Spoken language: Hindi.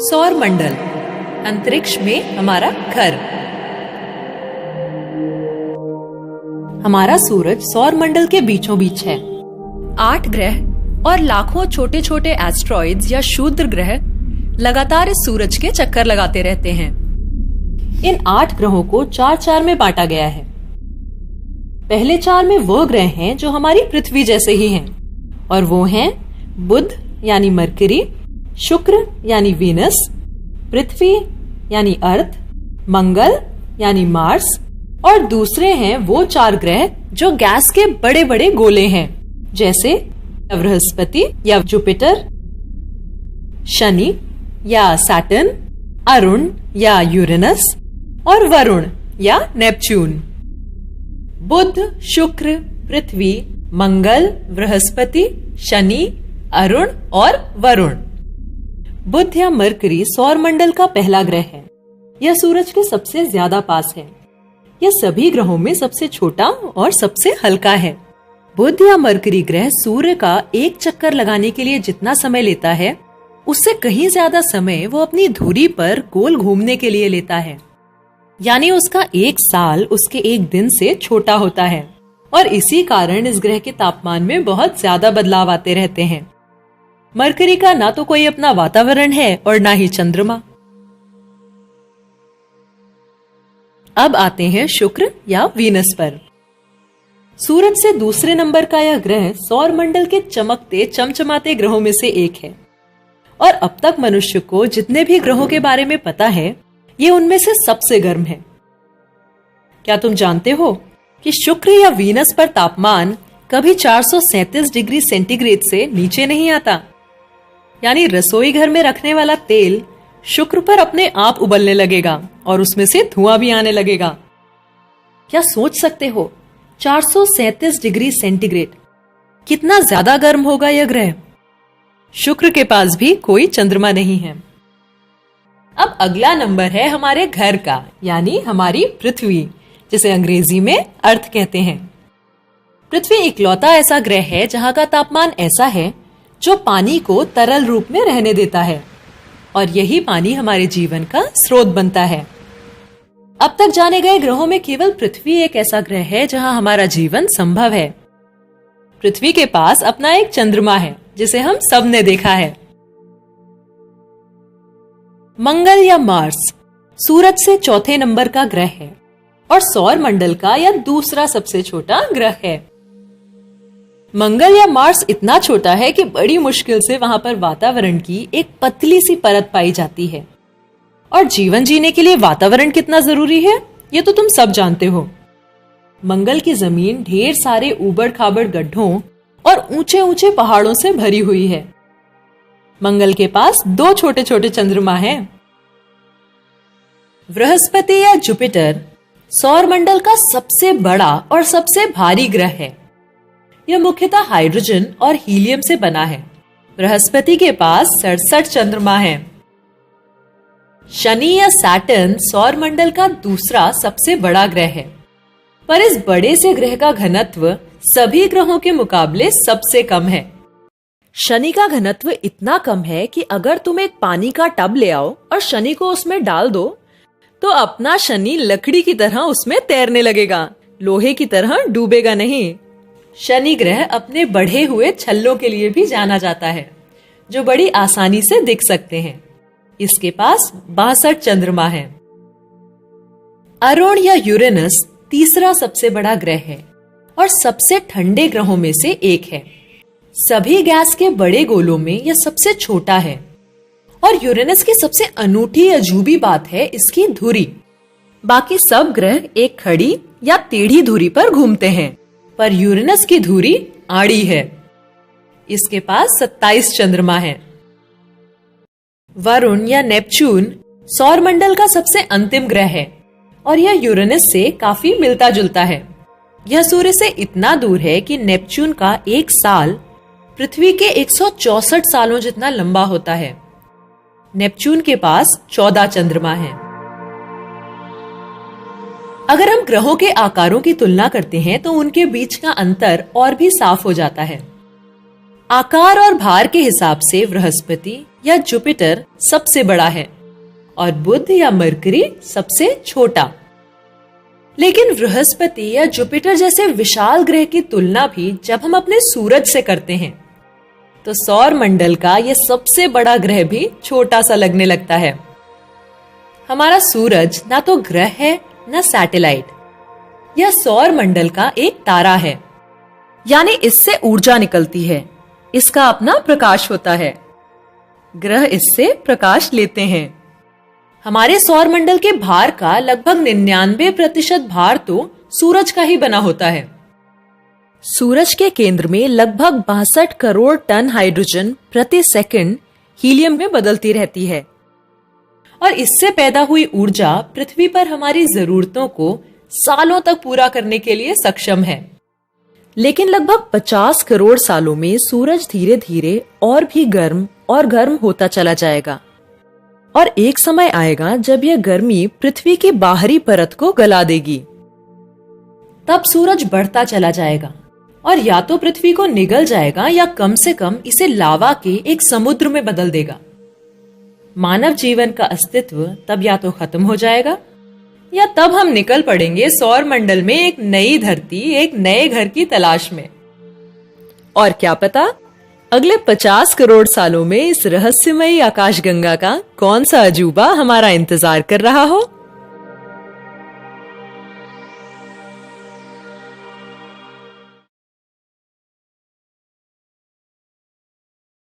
सौर मंडल, अंतरिक्ष में हमारा घर। हमारा सूरज सौर मंडल के बीचों बीच है। 8 ग्रह और लाखों छोटे छोटे एस्ट्रॉइड्स या क्षुद्र ग्रह लगातार इस सूरज के चक्कर लगाते रहते हैं। इन 8 ग्रहों को 4-4 में बांटा गया है। पहले 4 में वो ग्रह हैं जो हमारी पृथ्वी जैसे ही हैं, और वो हैं बुध यानी मरकरी, शुक्र यानी वीनस, पृथ्वी यानी अर्थ, मंगल यानी मार्स, और दूसरे हैं वो 4 ग्रह जो गैस के बड़े बड़े गोले हैं, जैसे बृहस्पति या जुपिटर, शनि या सैटर्न, अरुण या यूरेनस, और वरुण या नेपच्यून। बुध, शुक्र, पृथ्वी, मंगल, बृहस्पति, शनि, अरुण और वरुण। बुध या मरकरी सौर मंडल का पहला ग्रह है। यह सूरज के सबसे ज्यादा पास है। यह सभी ग्रहों में सबसे छोटा और सबसे हल्का है। बुध या मरकरी ग्रह सूर्य का एक चक्कर लगाने के लिए जितना समय लेता है, उससे कहीं ज्यादा समय वो अपनी धुरी पर गोल घूमने के लिए लेता है। यानी उसका 1 साल उसके 1 दिन से छोटा होता है, और इसी कारण इस ग्रह के तापमान में बहुत ज्यादा बदलाव आते रहते हैं। मरकरी का ना तो कोई अपना वातावरण है और ना ही चंद्रमा। अब आते हैं शुक्र या वीनस पर। सूरज से दूसरे नंबर का यह ग्रह सौर मंडल के चमकते चमचमाते ग्रहों में से एक है, और अब तक मनुष्य को जितने भी ग्रहों के बारे में पता है, ये उनमें से सबसे गर्म है। क्या तुम जानते हो कि शुक्र या वीनस पर तापमान कभी 437 डिग्री सेंटीग्रेड से नीचे नहीं आता। यानी रसोई घर में रखने वाला तेल शुक्र पर अपने आप उबलने लगेगा और उसमें से धुआं भी आने लगेगा। क्या सोच सकते हो, 437 डिग्री सेंटीग्रेड, कितना ज्यादा गर्म होगा यह ग्रह। शुक्र के पास भी कोई चंद्रमा नहीं है। अब अगला नंबर है हमारे घर का, यानी हमारी पृथ्वी, जिसे अंग्रेजी में अर्थ कहते हैं। पृथ्वी इकलौता ऐसा ग्रह है जहां का तापमान ऐसा है जो पानी को तरल रूप में रहने देता है, और यही पानी हमारे जीवन का स्रोत बनता है। अब तक जाने गए ग्रहों में केवल पृथ्वी एक ऐसा ग्रह है जहां हमारा जीवन संभव है। पृथ्वी के पास अपना एक चंद्रमा है जिसे हम सब ने देखा है। मंगल या मार्स सूरज से चौथे नंबर का ग्रह है और सौर मंडल का यह दूसरा सबसे छोटा ग्रह है। मंगल या मार्स इतना छोटा है कि बड़ी मुश्किल से वहां पर वातावरण की एक पतली सी परत पाई जाती है। और जीवन जीने के लिए वातावरण कितना जरूरी है, ये तो तुम सब जानते हो। मंगल की जमीन ढेर सारे ऊबड़ खाबड़ गड्ढों और ऊंचे ऊंचे पहाड़ों से भरी हुई है। मंगल के पास 2 छोटे छोटे चंद्रमा हैं। बृहस्पति या जुपिटर सौर मंडल का सबसे बड़ा और सबसे भारी ग्रह है। यह मुख्यतः हाइड्रोजन और हीलियम से बना है। बृहस्पति के पास 67 चंद्रमा हैं। शनि या सैटर्न सौर मंडल का दूसरा सबसे बड़ा ग्रह है, पर इस बड़े से ग्रह का घनत्व सभी ग्रहों के मुकाबले सबसे कम है। शनि का घनत्व इतना कम है कि अगर तुम एक पानी का टब ले आओ और शनि को उसमें डाल दो, तो अपना शनि लकड़ी की तरह उसमें तैरने लगेगा, लोहे की तरह डूबेगा नहीं। शनि ग्रह अपने बढ़े हुए छल्लों के लिए भी जाना जाता है, जो बड़ी आसानी से दिख सकते हैं। इसके पास 62 चंद्रमा हैं। अरुण या यूरेनस तीसरा सबसे बड़ा ग्रह है और सबसे ठंडे ग्रहों में से एक है। सभी गैस के बड़े गोलों में यह सबसे छोटा है, और यूरेनस की सबसे अनूठी अजूबी बात है इसकी धुरी। बाकी सब ग्रह एक खड़ी या टेढ़ी धुरी पर घूमते हैं, पर यूरेनस की धुरी आड़ी है। इसके पास 27 चंद्रमा हैं। वरुण या नेपच्यून सौर मंडल का सबसे अंतिम ग्रह है, और यह यूरेनस से काफी मिलता जुलता है। यह सूर्य से इतना दूर है कि नेपच्यून का 1 साल पृथ्वी के 164 सालों जितना लंबा होता है। नेपच्यून के पास 14 चंद्रमा हैं। अगर हम ग्रहों के आकारों की तुलना करते हैं तो उनके बीच का अंतर और भी साफ हो जाता है। आकार और भार के हिसाब से बृहस्पति या जुपिटर सबसे बड़ा है और बुध या मरकरी सबसे छोटा। लेकिन बृहस्पति या जुपिटर जैसे विशाल ग्रह की तुलना भी जब हम अपने सूरज से करते हैं तो सौर मंडल का यह सबसे बड़ा ग्रह भी छोटा सा लगने लगता है। हमारा सूरज ना तो ग्रह है न सैटेलाइट, यह सौर मंडल का एक तारा है, यानी इससे ऊर्जा निकलती है, इसका अपना प्रकाश होता है। ग्रह इससे प्रकाश लेते हैं। हमारे सौर मंडल के भार का लगभग 99% भार तो सूरज का ही बना होता है। सूरज के केंद्र में लगभग 62 करोड़ टन हाइड्रोजन प्रति सेकंड हीलियम में बदलती रहती है और इससे पैदा हुई ऊर्जा पृथ्वी पर हमारी जरूरतों को सालों तक पूरा करने के लिए सक्षम है। लेकिन लगभग 50 करोड़ सालों में सूरज धीरे धीरे और भी गर्म और गर्म होता चला जाएगा और एक समय आएगा जब यह गर्मी पृथ्वी की बाहरी परत को गला देगी। तब सूरज बढ़ता चला जाएगा और या तो पृथ्वी को निगल जाएगा या कम से कम इसे लावा के एक समुद्र में बदल देगा। मानव जीवन का अस्तित्व तब या तो खत्म हो जाएगा या तब हम निकल पड़ेंगे सौर मंडल में एक नई धरती, एक नए घर की तलाश में। और क्या पता अगले 50 करोड़ सालों में इस रहस्यमयी आकाशगंगा का कौन सा अजूबा हमारा इंतजार कर रहा हो।